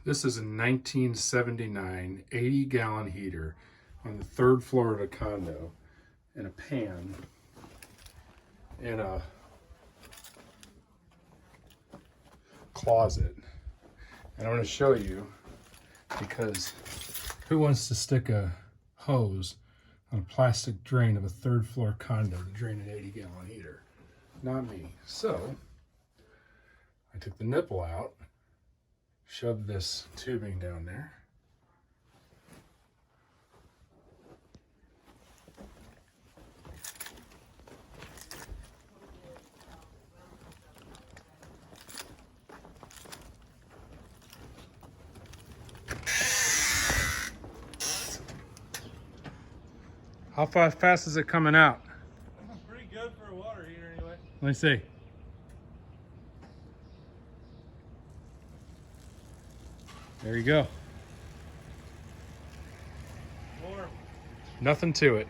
This is a 1979 80-gallon heater on the third floor of a condo, and a pan, and a closet. And I'm going to show you, because who wants to stick a hose on a plastic drain of a third floor condo to drain an 80-gallon heater? Not me. So I took the nipple out, shoved this tubing down there, how fast is it coming out? Pretty good for a water heater anyway. Let me see. There you go. Warm. Nothing to it.